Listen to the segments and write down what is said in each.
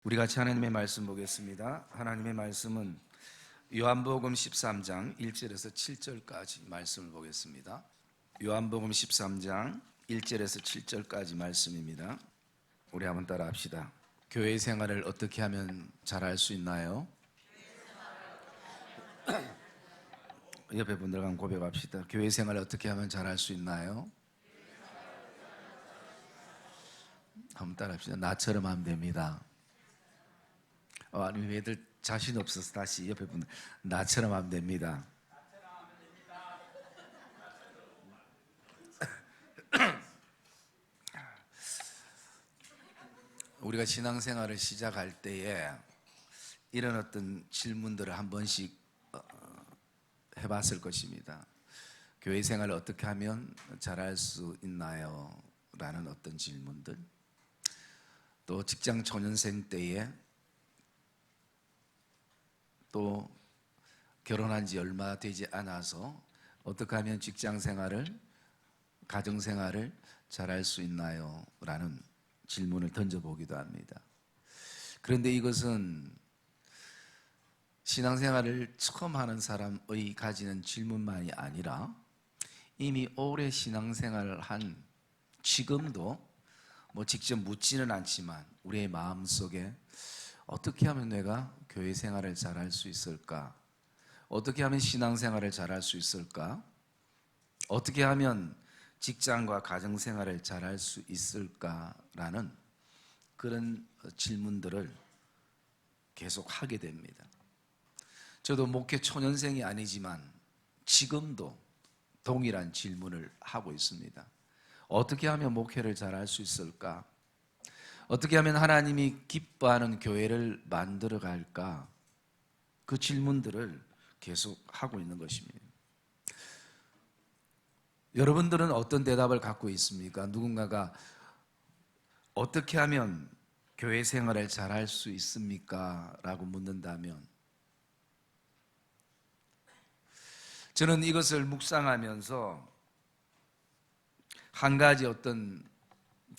우리 같이 하나님의 말씀 보겠습니다. 하나님의 말씀은 요한복음 13장 1절에서 7절까지 말씀을 보겠습니다. 요한복음 13장 1절에서 7절까지 말씀입니다. 우리 한번 따라 합시다. 교회 생활을 어떻게 하면 잘할 수 있나요? 옆에 분들과 한번 고백합시다. 교회 생활을 어떻게 하면 잘할 수 있나요? 한번 따라 합시다. 나처럼 하면 됩니다. 아니, 애들 자신 없어서 다시 옆에 분들 나처럼 하면 됩니다. 우리가 신앙생활을 시작할 때에 이런 어떤 질문들을 한 번씩 해봤을 것입니다. 교회 생활을 어떻게 하면 잘할 수 있나요? 라는 어떤 질문들, 또 직장 초년생 때에, 또 결혼한 지 얼마 되지 않아서 어떻게 하면 직장 생활을, 가정 생활을 잘할 수 있나요? 라는 질문을 던져보기도 합니다. 그런데 이것은 신앙생활을 처음 하는 사람의 가지는 질문만이 아니라 이미 오래 신앙생활을 한 지금도 직접 묻지는 않지만 우리의 마음속에 어떻게 하면 내가 교회 생활을 잘할 수 있을까? 어떻게 하면 신앙생활을 잘할 수 있을까? 어떻게 하면 직장과 가정생활을 잘할 수 있을까라는 그런 질문들을 계속 하게 됩니다. 저도 목회 초년생이 아니지만 지금도 동일한 질문을 하고 있습니다. 어떻게 하면 목회를 잘할 수 있을까? 어떻게 하면 하나님이 기뻐하는 교회를 만들어 갈까? 그 질문들을 계속 하고 있는 것입니다. 여러분들은 어떤 대답을 갖고 있습니까? 누군가가 어떻게 하면 교회 생활을 잘할 수 있습니까? 라고 묻는다면 저는 이것을 묵상하면서 한 가지 어떤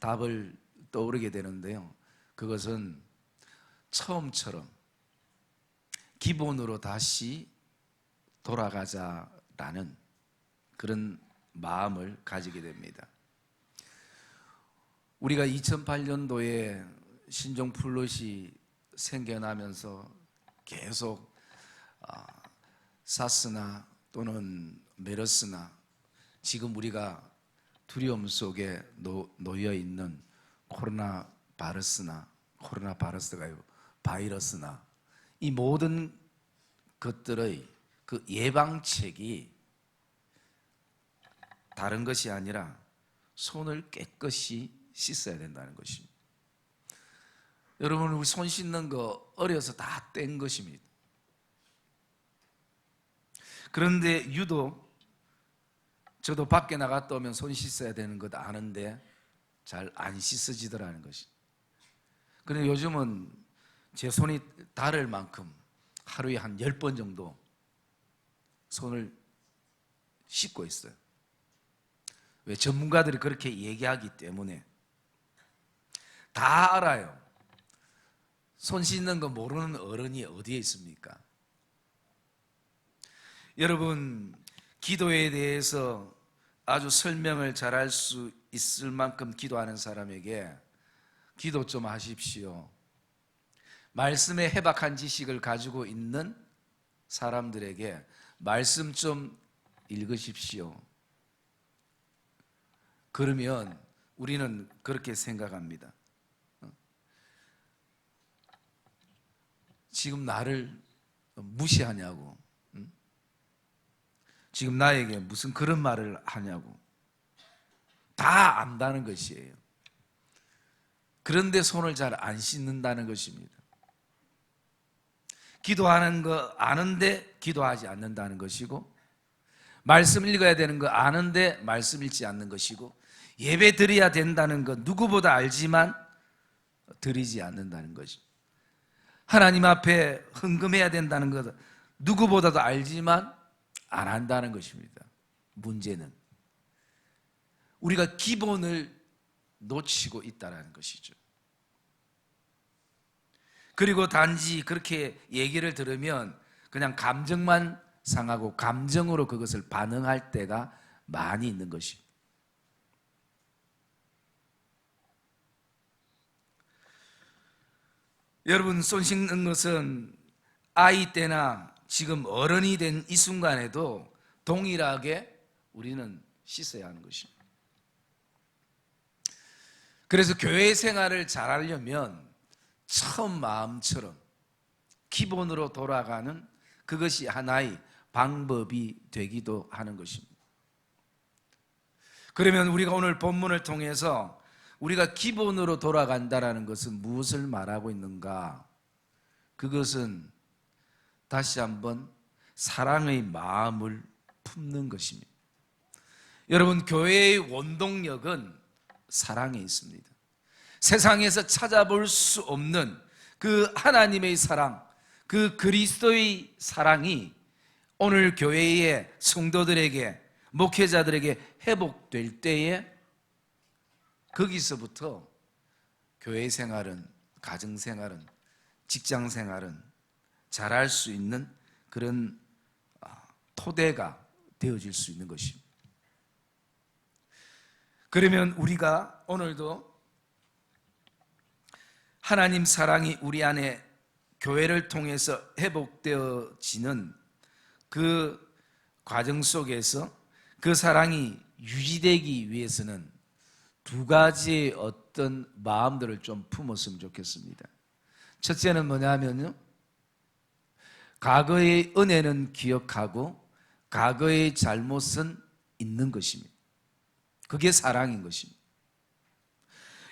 답을 떠오르게 되는데요. 그것은 처음처럼 기본으로 다시 돌아가자라는 그런 마음을 가지게 됩니다. 우리가 2008년도에 신종 플롯이 생겨나면서 계속 사스나 또는 메르스나 지금 우리가 두려움 속에 놓여 있는 코로나 바이러스나 이 모든 것들의 그 예방책이 다른 것이 아니라 손을 깨끗이 씻어야 된다는 것입니다. 여러분, 우리 손 씻는 거 어려서 다 뗀 것입니다. 그런데 유독 저도 밖에 나갔다 오면 손 씻어야 되는 것 아는데 잘 안 씻어지더라는 것이. 그런데 요즘은 제 손이 닳을 만큼 하루에 한 10번 정도 손을 씻고 있어요. 왜? 전문가들이 그렇게 얘기하기 때문에. 다 알아요. 손 씻는 거 모르는 어른이 어디에 있습니까? 여러분, 기도에 대해서 아주 설명을 잘할 수 있을 만큼 기도하는 사람에게 기도 좀 하십시오. 말씀에 해박한 지식을 가지고 있는 사람들에게 말씀 좀 읽으십시오. 그러면 우리는 그렇게 생각합니다. 지금 나를 무시하냐고, 지금 나에게 무슨 그런 말을 하냐고. 다 안다는 것이에요. 그런데 손을 잘 안 씻는다는 것입니다. 기도하는 거 아는데 기도하지 않는다는 것이고, 말씀 읽어야 되는 거 아는데 말씀 읽지 않는 것이고, 예배 드려야 된다는 거 누구보다 알지만 드리지 않는다는 것입니다. 하나님 앞에 헌금해야 된다는 것 누구보다도 알지만 안 한다는 것입니다. 문제는 우리가 기본을 놓치고 있다는 것이죠. 그리고 단지 그렇게 얘기를 들으면 그냥 감정만 상하고 감정으로 그것을 반응할 때가 많이 있는 것입니다. 여러분, 손 씻는 것은 아이 때나 지금 어른이 된 이 순간에도 동일하게 우리는 씻어야 하는 것입니다. 그래서 교회 생활을 잘하려면 처음 마음처럼 기본으로 돌아가는 그것이 하나의 방법이 되기도 하는 것입니다. 그러면 우리가 오늘 본문을 통해서 우리가 기본으로 돌아간다는 것은 무엇을 말하고 있는가? 그것은 다시 한번 사랑의 마음을 품는 것입니다. 여러분, 교회의 원동력은 사랑에 있습니다. 세상에서 찾아볼 수 없는 그 하나님의 사랑, 그 그리스도의 사랑이 오늘 교회의 성도들에게, 목회자들에게 회복될 때에 거기서부터 교회 생활은, 가정 생활은, 직장 생활은 잘할 수 있는 그런 토대가 되어질 수 있는 것입니다. 그러면 우리가 오늘도 하나님 사랑이 우리 안에 교회를 통해서 회복되어지는 그 과정 속에서 그 사랑이 유지되기 위해서는 두 가지의 어떤 마음들을 좀 품었으면 좋겠습니다. 첫째는 뭐냐면요, 과거의 은혜는 기억하고 과거의 잘못은 잊는 것입니다. 그게 사랑인 것입니다.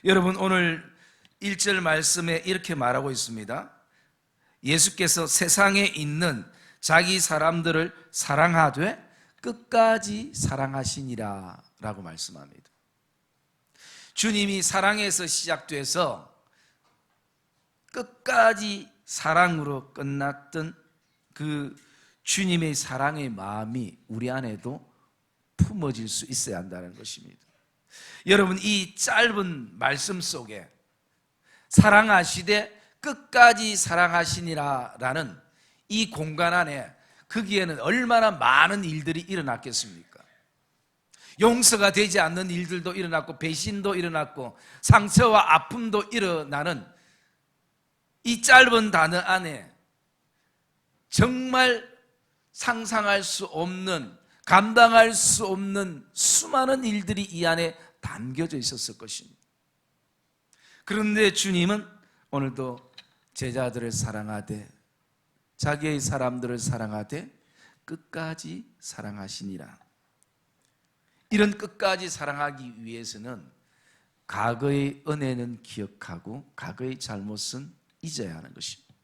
여러분, 오늘 1절 말씀에 이렇게 말하고 있습니다. 예수께서 세상에 있는 자기 사람들을 사랑하되 끝까지 사랑하시니라 라고 말씀합니다. 주님이 사랑에서 시작돼서 끝까지 사랑으로 끝났던 그 주님의 사랑의 마음이 우리 안에도 품어질 수 있어야 한다는 것입니다. 여러분, 이 짧은 말씀 속에 사랑하시되 끝까지 사랑하시니라 라는 이 공간 안에, 거기에는 얼마나 많은 일들이 일어났겠습니까? 용서가 되지 않는 일들도 일어났고, 배신도 일어났고, 상처와 아픔도 일어나는 이 짧은 단어 안에 정말 상상할 수 없는, 감당할 수 없는 수많은 일들이 이 안에 담겨져 있었을 것입니다. 그런데 주님은 오늘도 제자들을 사랑하되, 자기의 사람들을 사랑하되 끝까지 사랑하시니라. 이런 끝까지 사랑하기 위해서는 과거의 은혜는 기억하고 과거의 잘못은 잊어야 하는 것입니다.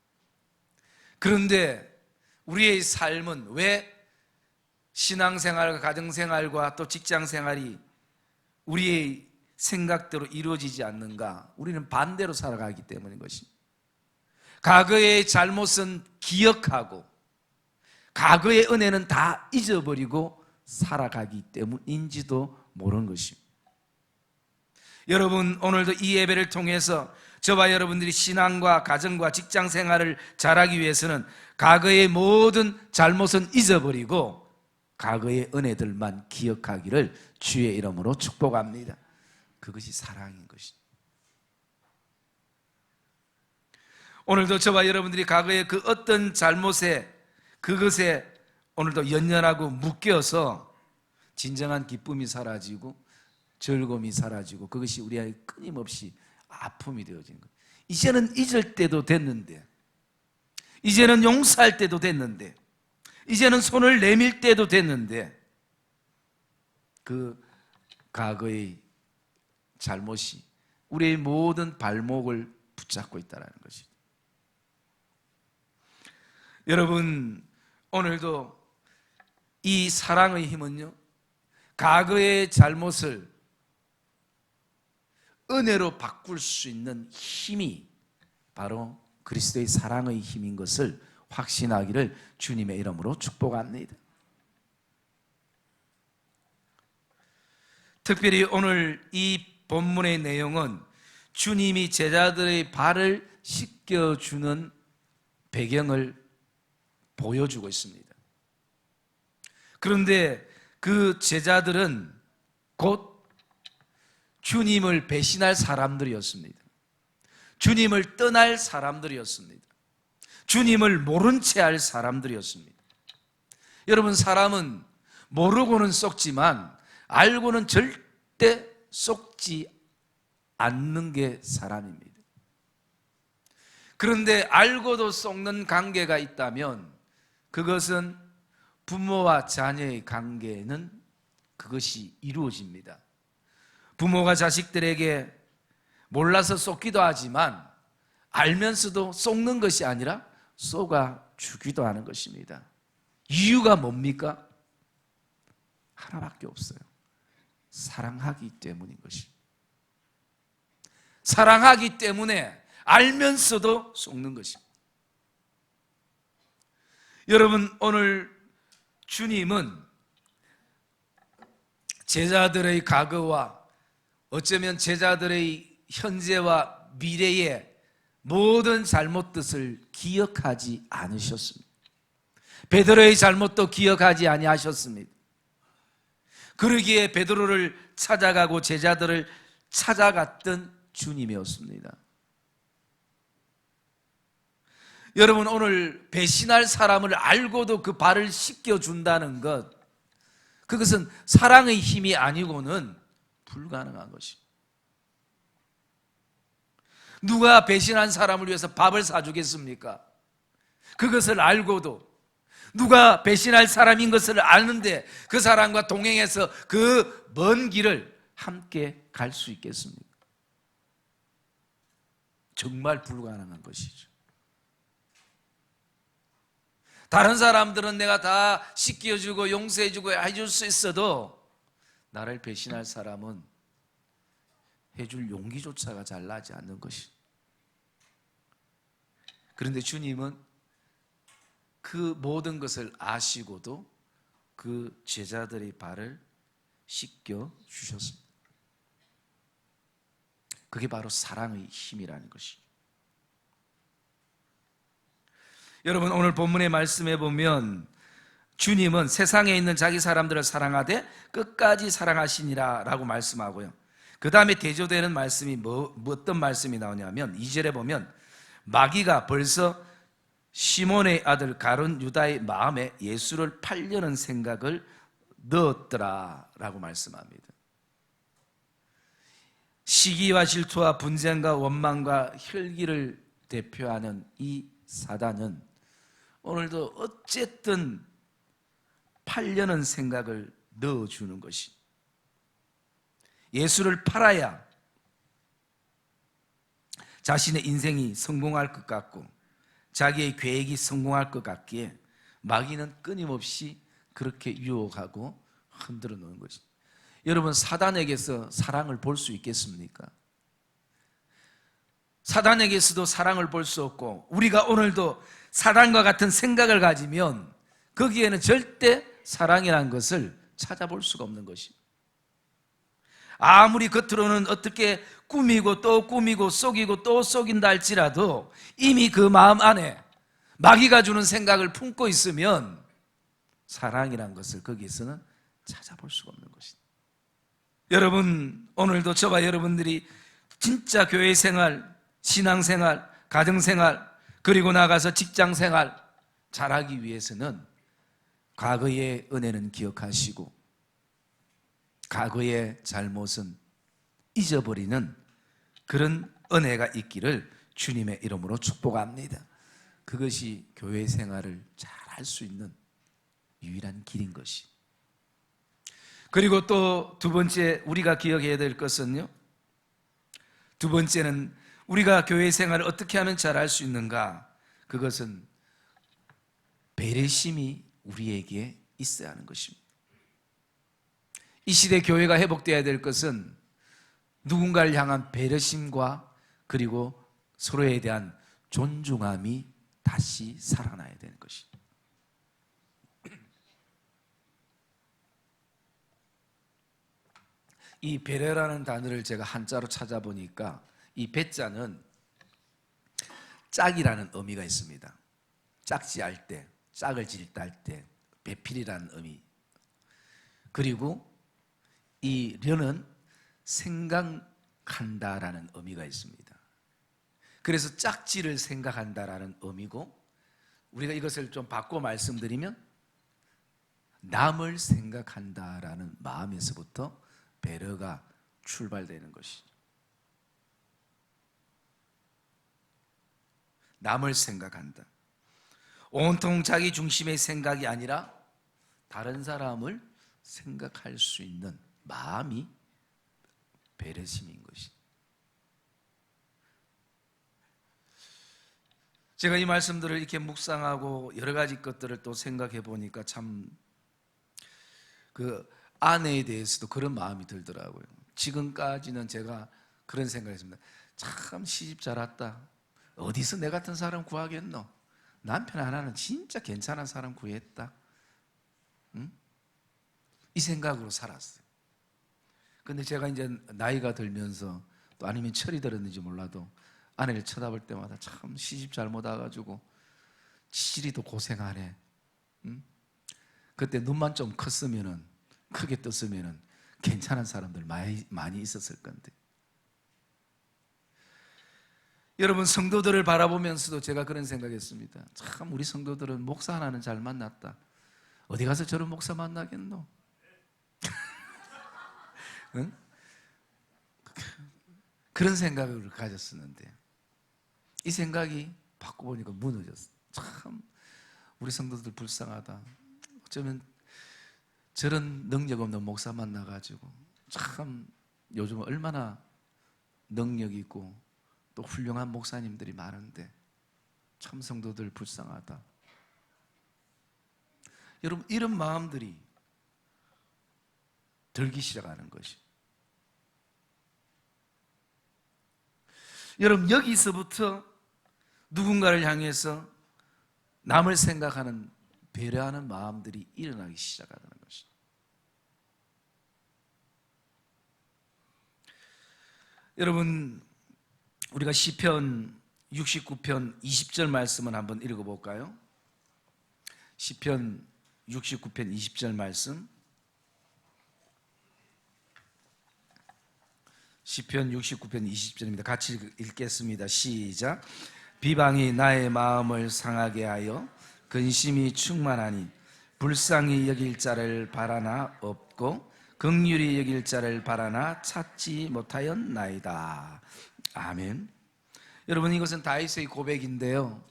그런데 우리의 삶은 왜 신앙생활과 가정생활과 또 직장생활이 우리의 생각대로 이루어지지 않는가? 우리는 반대로 살아가기 때문인 것입니다. 과거의 잘못은 기억하고 과거의 은혜는 다 잊어버리고 살아가기 때문인지도 모르는 것입니다. 여러분, 오늘도 이 예배를 통해서 저와 여러분들이 신앙과 가정과 직장 생활을 잘하기 위해서는 과거의 모든 잘못은 잊어버리고 과거의 은혜들만 기억하기를 주의 이름으로 축복합니다. 그것이 사랑인 것입니다. 오늘도 저와 여러분들이 과거의 그 어떤 잘못에, 그것에 오늘도 연연하고 묶여서 진정한 기쁨이 사라지고 즐거움이 사라지고 그것이 우리에게 끊임없이 아픔이 되어진 거예요. 이제는 잊을 때도 됐는데, 이제는 용서할 때도 됐는데, 이제는 손을 내밀 때도 됐는데 그 과거의 잘못이 우리의 모든 발목을 붙잡고 있다는 것이죠. 여러분, 오늘도 이 사랑의 힘은요, 과거의 잘못을 은혜로 바꿀 수 있는 힘이 바로 그리스도의 사랑의 힘인 것을 확신하기를 주님의 이름으로 축복합니다. 특별히 오늘 이 본문의 내용은 주님이 제자들의 발을 씻겨주는 배경을 보여주고 있습니다. 그런데 그 제자들은 곧 주님을 배신할 사람들이었습니다. 주님을 떠날 사람들이었습니다. 주님을 모른 채 할 사람들이었습니다. 여러분, 사람은 모르고는 썩지만 알고는 절대 썩지 않는 게 사람입니다. 그런데 알고도 썩는 관계가 있다면 그것은 부모와 자녀의 관계는 그것이 이루어집니다. 부모가 자식들에게 몰라서 쏟기도 하지만 알면서도 쏟는 것이 아니라 쏟아 주기도 하는 것입니다. 이유가 뭡니까? 하나밖에 없어요. 사랑하기 때문인 것입니다. 사랑하기 때문에 알면서도 쏟는 것입니다. 여러분, 오늘 주님은 제자들의 과거와 어쩌면 제자들의 현재와 미래의 모든 잘못 뜻을 기억하지 않으셨습니다. 베드로의 잘못도 기억하지 아니하셨습니다. 그러기에 베드로를 찾아가고 제자들을 찾아갔던 주님이었습니다. 여러분, 오늘 배신할 사람을 알고도 그 발을 씻겨준다는 것, 그것은 사랑의 힘이 아니고는 불가능한 것입니다. 누가 배신한 사람을 위해서 밥을 사주겠습니까? 그것을 알고도 누가 배신할 사람인 것을 아는데 그 사람과 동행해서 그 먼 길을 함께 갈 수 있겠습니까? 정말 불가능한 것이죠. 다른 사람들은 내가 다 씻겨주고 용서해주고 해줄 수 있어도 나를 배신할 사람은 해줄 용기조차가 잘 나지 않는 것이. 그런데 주님은 그 모든 것을 아시고도 그 제자들의 발을 씻겨 주셨습니다. 그게 바로 사랑의 힘이라는 것이죠. 여러분, 오늘 본문의 말씀에 보면 주님은 세상에 있는 자기 사람들을 사랑하되 끝까지 사랑하시니라 라고 말씀하고요. 그 다음에 대조되는 말씀이 어떤 말씀이 나오냐면 2절에 보면 마귀가 벌써 시몬의 아들 가룟 유다의 마음에 예수를 팔려는 생각을 넣었더라 라고 말씀합니다. 시기와 질투와 분쟁과 원망과 혈기를 대표하는 이 사단은 오늘도 어쨌든 팔려는 생각을 넣어주는 것이, 예수를 팔아야 자신의 인생이 성공할 것 같고 자기의 계획이 성공할 것 같기에 마귀는 끊임없이 그렇게 유혹하고 흔들어 놓는 것입니다. 여러분, 사단에게서 사랑을 볼 수 있겠습니까? 사단에게서도 사랑을 볼 수 없고 우리가 오늘도 사단과 같은 생각을 가지면 거기에는 절대 사랑이라는 것을 찾아볼 수가 없는 것입니다. 아무리 겉으로는 어떻게 꾸미고 또 꾸미고 속이고 또 속인다 할지라도 이미 그 마음 안에 마귀가 주는 생각을 품고 있으면 사랑이라는 것을 거기에서는 찾아볼 수가 없는 것입니다. 여러분, 오늘도 저와 여러분들이 진짜 교회 생활, 신앙 생활, 가정 생활, 그리고 나가서 직장 생활 잘하기 위해서는 과거의 은혜는 기억하시고 과거의 잘못은 잊어버리는 그런 은혜가 있기를 주님의 이름으로 축복합니다. 그것이 교회 생활을 잘 할 수 있는 유일한 길인 것이. 그리고 또 두 번째 우리가 기억해야 될 것은요, 두 번째는 우리가 교회 생활을 어떻게 하면 잘 할 수 있는가? 그것은 배려심이 우리에게 있어야 하는 것입니다. 이 시대 교회가 회복되어야 될 것은 누군가를 향한 배려심과 그리고 서로에 대한 존중함이 다시 살아나야 되는 것입니다. 이 배려라는 단어를 제가 한자로 찾아보니까 이 배자는 짝이라는 의미가 있습니다. 짝지할 때, 짝을 질다 할 때 배필이라는 의미. 그리고 이 려는 생각한다라는 의미가 있습니다. 그래서 짝지를 생각한다라는 의미고, 우리가 이것을 좀 바꿔 말씀드리면 남을 생각한다라는 마음에서부터 배려가 출발되는 것이죠. 남을 생각한다. 온통 자기 중심의 생각이 아니라 다른 사람을 생각할 수 있는 마음이 배려심인 것이죠. 제가 이 말씀들을 이렇게 묵상하고 여러 가지 것들을 또 생각해 보니까 참 그 아내에 대해서도 그런 마음이 들더라고요. 지금까지는 제가 그런 생각했습니다. 참 시집 잘 왔다. 어디서 내 같은 사람 구하겠노? 남편 하나는 진짜 괜찮은 사람 구했다. 응? 이 생각으로 살았어요. 근데 제가 이제 나이가 들면서, 또 아니면 철이 들었는지 몰라도 아내를 쳐다볼 때마다 참 시집 잘못 와가지고 지리도 고생하네. 응? 그때 눈만 좀 컸으면은, 크게 떴으면은 괜찮은 사람들 많이 있었을 건데. 여러분, 성도들을 바라보면서도 제가 그런 생각했습니다. 참 우리 성도들은 목사 하나는 잘 만났다. 어디 가서 저런 목사 만나겠노? 응? 그런 생각을 가졌었는데 이 생각이 바꿔보니까 무너졌어. 참 우리 성도들 불쌍하다. 어쩌면 저런 능력 없는 목사 만나가지고 참 요즘 얼마나 능력 있고 또 훌륭한 목사님들이 많은데 참 성도들 불쌍하다. 여러분, 이런 마음들이 들기 시작하는 것이. 여러분, 여기서부터 누군가를 향해서 남을 생각하는, 배려하는 마음들이 일어나기 시작하는 것이. 여러분, 우리가 시편 69편 20절 말씀을 한번 읽어볼까요? 시편 69편 20절 말씀. 시편 69편 20절입니다. 같이 읽겠습니다. 시작. 비방이 나의 마음을 상하게 하여 근심이 충만하니 불쌍히 여길 자를 바라나 없고 긍휼히 여길 자를 바라나 찾지 못하였나이다. 아멘. 여러분, 이것은 다윗의 고백인데요,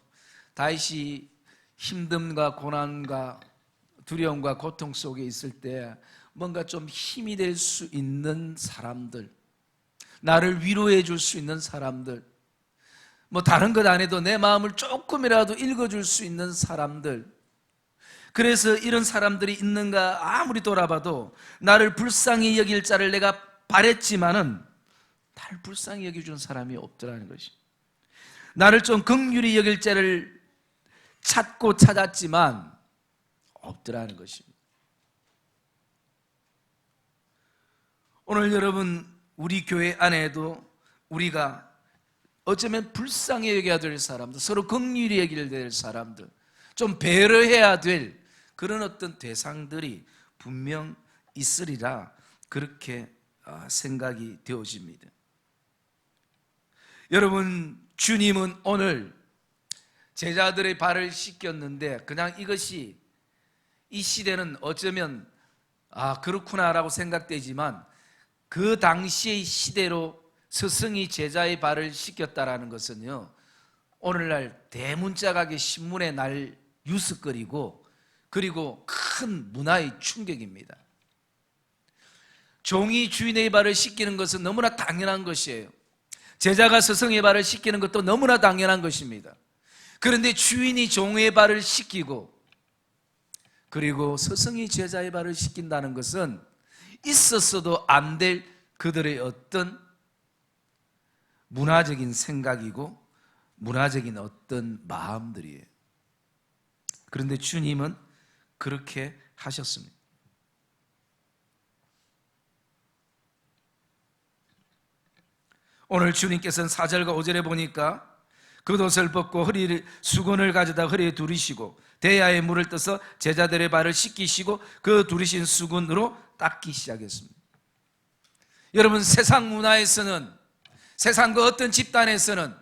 다윗이 힘듦과 고난과 두려움과 고통 속에 있을 때 뭔가 좀 힘이 될 수 있는 사람들, 나를 위로해 줄 수 있는 사람들, 뭐 다른 것 안 해도 내 마음을 조금이라도 읽어줄 수 있는 사람들, 그래서 이런 사람들이 있는가 아무리 돌아봐도 나를 불쌍히 여길 자를 내가 바랬지만은 나를 불쌍히 여겨준 사람이 없더라는 것이. 나를 좀 긍휼히 여길 자를 찾고 찾았지만 없더라는 것입니다. 오늘 여러분, 우리 교회 안에도 우리가 어쩌면 불쌍히 여겨야 될 사람들, 서로 긍휼히 여겨야 될 사람들, 좀 배려해야 될 그런 어떤 대상들이 분명 있으리라, 그렇게 생각이 되어집니다. 여러분, 주님은 오늘 제자들의 발을 씻겼는데 그냥 이것이 이 시대는 어쩌면 그렇구나라고 생각되지만, 그 당시의 시대로 스승이 제자의 발을 씻겼다라는 것은요, 오늘날 대문짝하게 신문에 날 뉴스거리고, 그리고 큰 문화의 충격입니다. 종이 주인의 발을 씻기는 것은 너무나 당연한 것이에요. 제자가 스승의 발을 씻기는 것도 너무나 당연한 것입니다. 그런데 주인이 종의 발을 씻기고, 그리고 스승이 제자의 발을 씻긴다는 것은 있었어도 안 될 그들의 어떤 문화적인 생각이고 문화적인 어떤 마음들이에요. 그런데 주님은 그렇게 하셨습니다. 오늘 주님께서는 4절과 5절에 보니까 겉옷을 벗고 수건을 가져다 허리에 두르시고 대야에 물을 떠서 제자들의 발을 씻기시고 그 두르신 수건으로 닦기 시작했습니다. 여러분, 세상 문화에서는, 세상 그 어떤 집단에서는,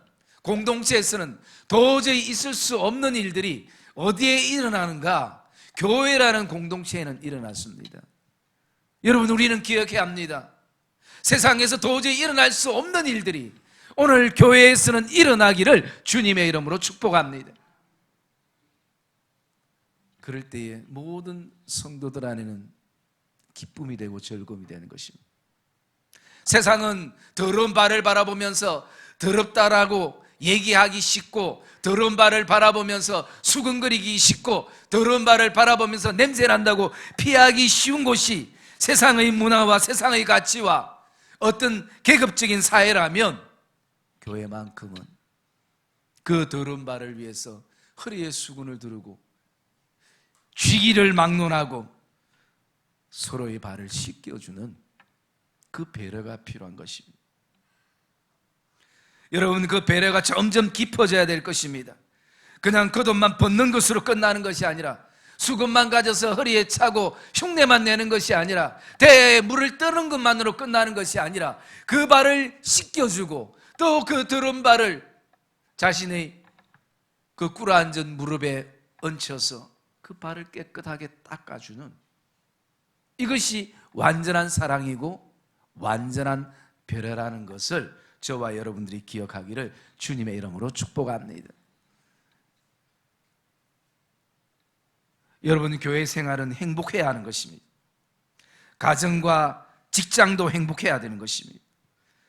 공동체에서는 도저히 있을 수 없는 일들이 어디에 일어나는가? 교회라는 공동체에는 일어났습니다. 여러분, 우리는 기억해야 합니다. 세상에서 도저히 일어날 수 없는 일들이 오늘 교회에서는 일어나기를 주님의 이름으로 축복합니다. 그럴 때에 모든 성도들 안에는 기쁨이 되고 즐거움이 되는 것입니다. 세상은 더러운 발을 바라보면서 더럽다라고 얘기하기 쉽고, 더러운 발을 바라보면서 수근거리기 쉽고, 더러운 발을 바라보면서 냄새난다고 피하기 쉬운 곳이 세상의 문화와 세상의 가치와 어떤 계급적인 사회라면, 교회만큼은 그 더러운 발을 위해서 허리에 수건을 두르고 쥐기를 막론하고 서로의 발을 씻겨주는 그 배려가 필요한 것입니다. 여러분, 그 배려가 점점 깊어져야 될 것입니다. 그냥 겉옷만 벗는 것으로 끝나는 것이 아니라, 수건만 가져서 허리에 차고 흉내만 내는 것이 아니라, 대야에 물을 뜨는 것만으로 끝나는 것이 아니라, 그 발을 씻겨주고 또 그 더러운 발을 자신의 그 꿇어앉은 무릎에 얹혀서 그 발을 깨끗하게 닦아주는, 이것이 완전한 사랑이고 완전한 배려라는 것을 저와 여러분들이 기억하기를 주님의 이름으로 축복합니다. 여러분, 교회 생활은 행복해야 하는 것입니다. 가정과 직장도 행복해야 되는 것입니다.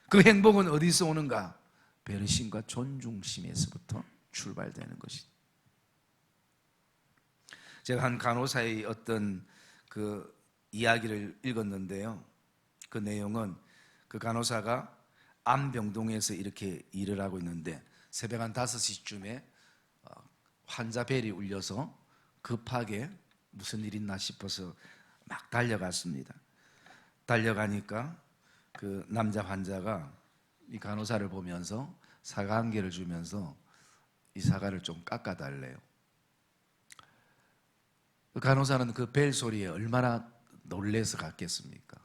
그 행복은 어디서 오는가? 배려심과 존중심에서부터 출발되는 것입니다. 제가 한 간호사의 어떤 그 이야기를 읽었는데요, 그 내용은 그 간호사가 안병동에서 이렇게 일을 하고 있는데 새벽 한 5시쯤에 환자 벨이 울려서 급하게 무슨 일 있나 싶어서 막 달려갔습니다. 달려가니까 그 남자 환자가 이 간호사를 보면서 사과 한 개를 주면서 이 사과를 좀 깎아달래요. 그 간호사는 그 벨 소리에 얼마나 놀래서 갔겠습니까?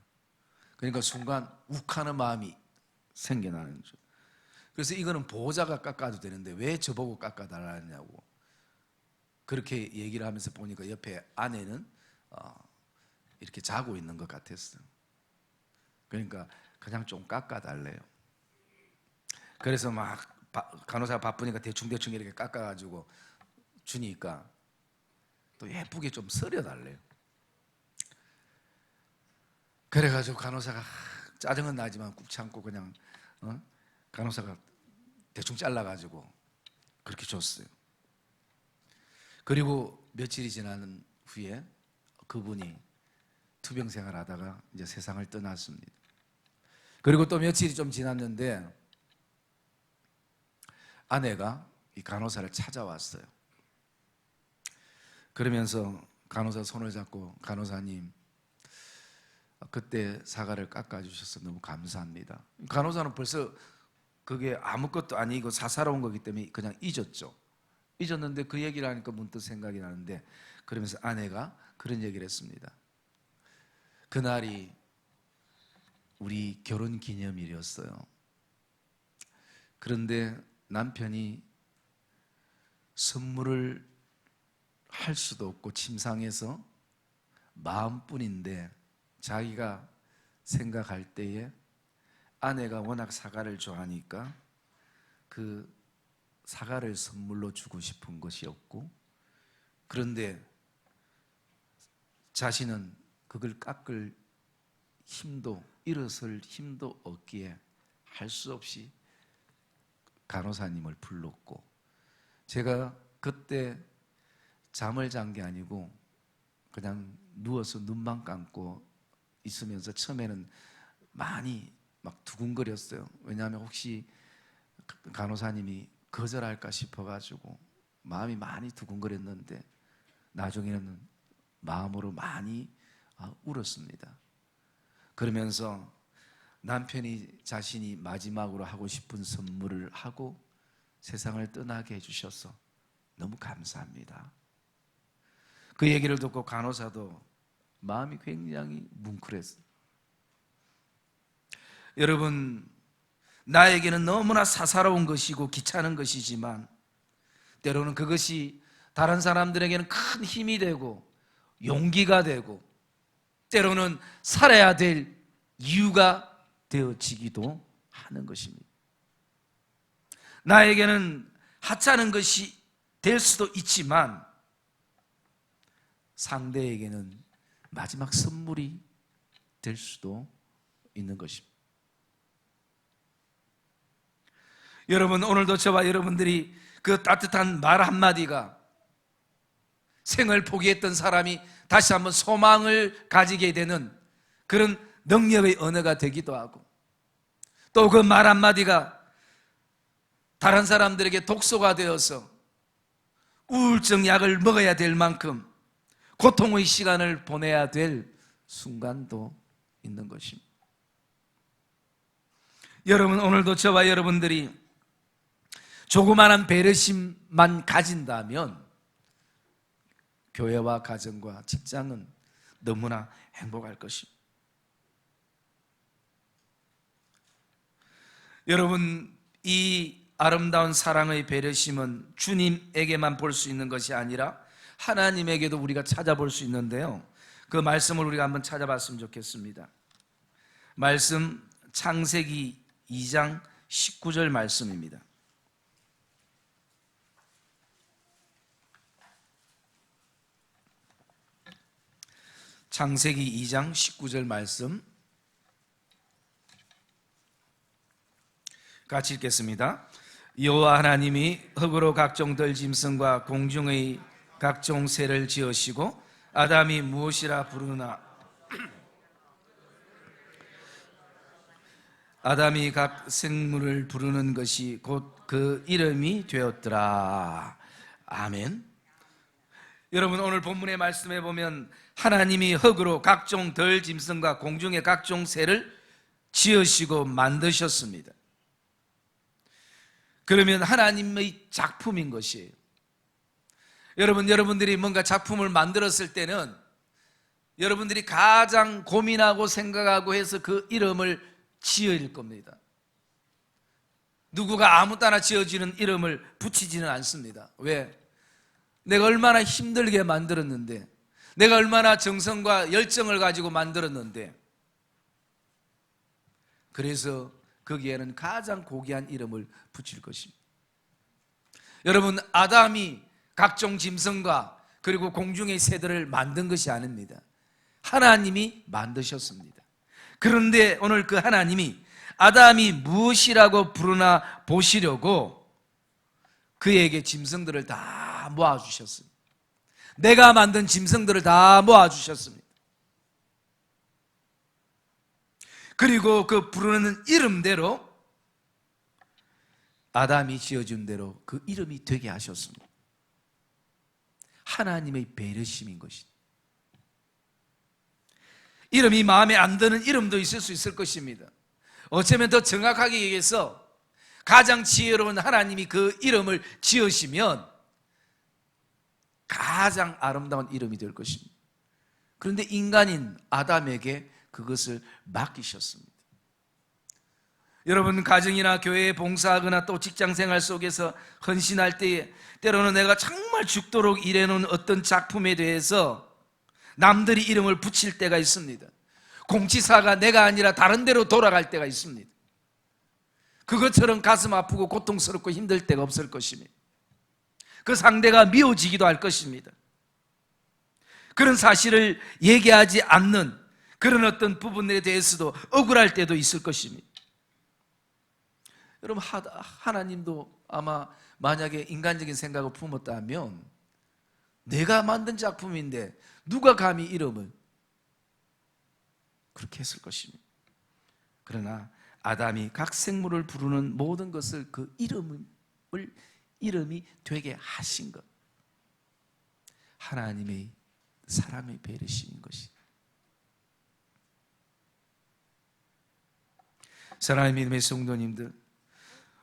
그러니까 순간 욱하는 마음이 생겨나는 거죠. 그래서 이거는 보호자가 깎아도 되는데 왜 저보고 깎아달라냐고 그렇게 얘기를 하면서 보니까 옆에 아내는 이렇게 자고 있는 것 같았어요. 그러니까 그냥 좀 깎아달래요. 그래서 막 간호사가 바쁘니까 대충 이렇게 깎아가지고 주니까 또 예쁘게 좀 썰어달래요. 그래가지고 간호사가 짜증은 나지만 꾹 참고 그냥 간호사가 대충 잘라가지고 그렇게 줬어요. 그리고 며칠이 지난 후에 그분이 투병 생활하다가 이제 세상을 떠났습니다. 그리고 또 며칠이 좀 지났는데 아내가 이 간호사를 찾아왔어요. 그러면서 간호사 손을 잡고, 간호사님, 그때 사과를 깎아주셔서 너무 감사합니다. 간호사는 벌써 그게 아무것도 아니고 사사로운 거기 때문에 그냥 잊었는데 그 얘기를 하니까 문득 생각이 나는데, 그러면서 아내가 그런 얘기를 했습니다. 그날이 우리 결혼 기념일이었어요. 그런데 남편이 선물을 할 수도 없고 침상에서 마음뿐인데 자기가 생각할 때에 아내가 워낙 사과를 좋아하니까 그 사과를 선물로 주고 싶은 것이었고, 그런데 자신은 그걸 깎을 힘도, 일어설 힘도 없기에 할 수 없이 간호사님을 불렀고, 제가 그때 잠을 잔 게 아니고 그냥 누워서 눈만 감고 있으면서 처음에는 많이 막 두근거렸어요. 왜냐하면 혹시 간호사님이 거절할까 싶어가지고 마음이 많이 두근거렸는데 나중에는 마음으로 많이 울었습니다. 그러면서 남편이 자신이 마지막으로 하고 싶은 선물을 하고 세상을 떠나게 해주셔서 너무 감사합니다. 그 얘기를 듣고 간호사도 마음이 굉장히 뭉클했어요. 여러분, 나에게는 너무나 사사로운 것이고 귀찮은 것이지만 때로는 그것이 다른 사람들에게는 큰 힘이 되고 용기가 되고 때로는 살아야 될 이유가 되어지기도 하는 것입니다. 나에게는 하찮은 것이 될 수도 있지만 상대에게는 마지막 선물이 될 수도 있는 것입니다. 여러분, 오늘도 저와 여러분들이 그 따뜻한 말 한마디가 생을 포기했던 사람이 다시 한번 소망을 가지게 되는 그런 능력의 언어가 되기도 하고, 또 그 말 한마디가 다른 사람들에게 독소가 되어서 우울증 약을 먹어야 될 만큼 고통의 시간을 보내야 될 순간도 있는 것입니다. 여러분, 오늘도 저와 여러분들이 조그마한 배려심만 가진다면 교회와 가정과 직장은 너무나 행복할 것입니다. 여러분, 이 아름다운 사랑의 배려심은 주님에게만 볼 수 있는 것이 아니라 하나님에게도 우리가 찾아볼 수 있는데요, 그 말씀을 우리가 한번 찾아봤으면 좋겠습니다. 말씀 창세기 2장 19절 말씀입니다. 창세기 2장 19절 말씀 같이 읽겠습니다. 여호와 하나님이 흙으로 각종 들짐승과 공중의 각종 새를 지으시고 아담이 무엇이라 부르나 아담이 각 생물을 부르는 것이 곧 그 이름이 되었더라. 아멘. 여러분, 오늘 본문의 말씀에 보면 하나님이 흙으로 각종 들짐승과 공중의 각종 새를 지으시고 만드셨습니다. 그러면 하나님의 작품인 것이에요. 여러분들이 뭔가 작품을 만들었을 때는 여러분들이 가장 고민하고 생각하고 해서 그 이름을 지을 겁니다. 누구가 아무 따나 지어지는 이름을 붙이지는 않습니다. 왜? 내가 얼마나 힘들게 만들었는데, 내가 얼마나 정성과 열정을 가지고 만들었는데, 그래서 거기에는 가장 고귀한 이름을 붙일 것입니다. 여러분, 아담이 각종 짐승과 그리고 공중의 새들을 만든 것이 아닙니다. 하나님이 만드셨습니다. 그런데 오늘 그 하나님이 아담이 무엇이라고 부르나 보시려고 그에게 짐승들을 다 모아주셨습니다. 내가 만든 짐승들을 다 모아주셨습니다. 그리고 그 부르는 이름대로 아담이 지어준 대로 그 이름이 되게 하셨습니다. 하나님의 배려심인 것입니다. 이름이 마음에 안 드는 이름도 있을 수 있을 것입니다. 어쩌면 더 정확하게 얘기해서 가장 지혜로운 하나님이 그 이름을 지으시면 가장 아름다운 이름이 될 것입니다. 그런데 인간인 아담에게 그것을 맡기셨습니다. 여러분, 가정이나 교회에 봉사하거나 또 직장생활 속에서 헌신할 때에 때로는 내가 정말 죽도록 일해놓은 어떤 작품에 대해서 남들이 이름을 붙일 때가 있습니다. 공치사가 내가 아니라 다른 데로 돌아갈 때가 있습니다. 그것처럼 가슴 아프고 고통스럽고 힘들 때가 없을 것입니다. 그 상대가 미워지기도 할 것입니다. 그런 사실을 얘기하지 않는 그런 어떤 부분에 대해서도 억울할 때도 있을 것입니다. 여러분, 하나님도 아마 만약에 인간적인 생각을 품었다면 내가 만든 작품인데 누가 감히 이름을 그렇게 했을 것입니다. 그러나 아담이 각 생물을 부르는 모든 것을 그 이름이 되게 하신 것, 하나님의 사랑의 배려심인 것이. 사랑하는 믿음의 성도님들,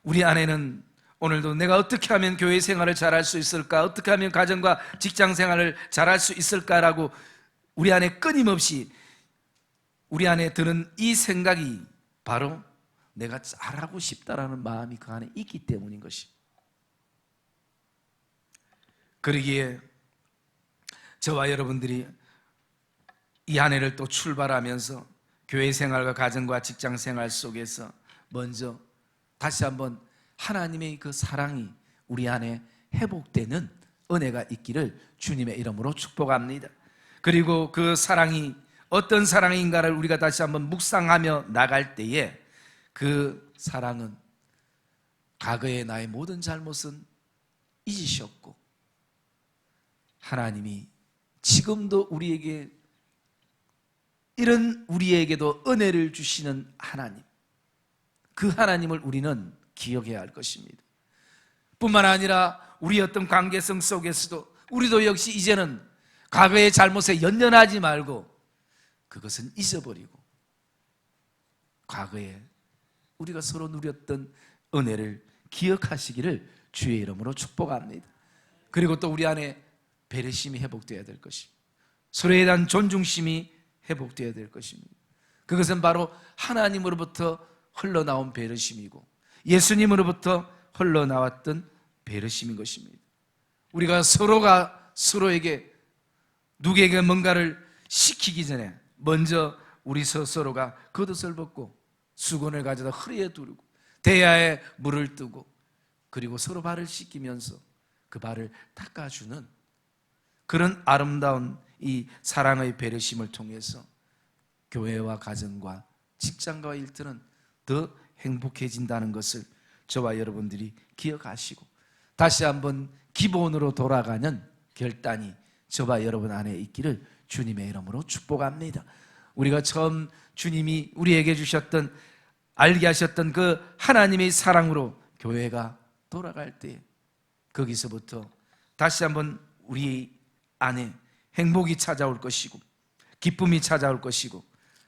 우리 안에는 오늘도 내가 어떻게 하면 교회 생활을 잘할 수 있을까, 어떻게 하면 가정과 직장 생활을 잘할 수 있을까라고 우리 안에 끊임없이 우리 안에 드는 이 생각이 바로 내가 잘하고 싶다라는 마음이 그 안에 있기 때문인 것입니다. 그러기에 저와 여러분들이 이 한 해를 또 출발하면서 교회 생활과 가정과 직장 생활 속에서 먼저 다시 한번 하나님의 그 사랑이 우리 안에 회복되는 은혜가 있기를 주님의 이름으로 축복합니다. 그리고 그 사랑이 어떤 사랑인가를 우리가 다시 한번 묵상하며 나갈 때에 그 사랑은 과거의 나의 모든 잘못은 잊으셨고 하나님이 지금도 우리에게 이런 우리에게도 은혜를 주시는 하나님, 그 하나님을 우리는 기억해야 할 것입니다. 뿐만 아니라 우리 어떤 관계성 속에서도 우리도 역시 이제는 과거의 잘못에 연연하지 말고 그것은 잊어버리고 과거에 우리가 서로 누렸던 은혜를 기억하시기를 주의 이름으로 축복합니다. 그리고 또 우리 안에 배려심이 회복되어야 될 것입니다. 서로에 대한 존중심이 회복되어야 될 것입니다. 그것은 바로 하나님으로부터 흘러나온 배려심이고 예수님으로부터 흘러나왔던 배려심인 것입니다. 우리가 서로가 서로에게 누구에게 뭔가를 시키기 전에 먼저 우리 서로가 겉옷을 벗고 수건을 가져다 허리에 두르고 대야에 물을 뜨고 그리고 서로 발을 씻기면서 그 발을 닦아주는 그런 아름다운 이 사랑의 배려심을 통해서 교회와 가정과 직장과 일터는 더 행복해진다는 것을 저와 여러분들이 기억하시고 다시 한번 기본으로 돌아가는 결단이 저와 여러분 안에 있기를 주님의 이름으로 축복합니다. 우리가 처음 주님이 우리에게 주셨던 알게 하셨던 그 하나님의 사랑으로 교회가 돌아갈 때 거기서부터 다시 한번 우리 안에 행복이 찾아올 것이고 기쁨이 찾아올 것이고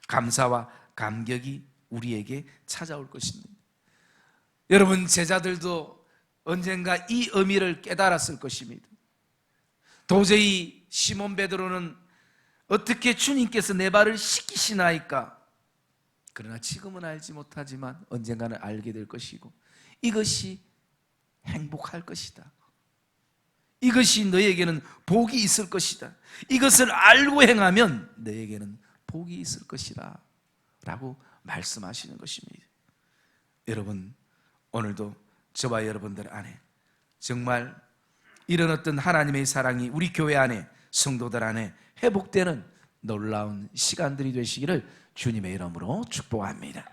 감사와 감격이 우리에게 찾아올 것입니다. 여러분 제자들도 언젠가 이 의미를 깨달았을 것입니다. 도저히 시몬 베드로는 어떻게 주님께서 내 발을 씻기시나이까? 그러나 지금은 알지 못하지만 언젠가는 알게 될 것이고 이것이 행복할 것이다. 이것이 너에게는 복이 있을 것이다. 이것을 알고 행하면 너에게는 복이 있을 것이다 라고 말씀하시는 것입니다. 여러분 오늘도 저와 여러분들 안에 정말 이런 어떤 하나님의 사랑이 우리 교회 안에 성도들 안에 회복되는 놀라운 시간들이 되시기를 주님의 이름으로 축복합니다.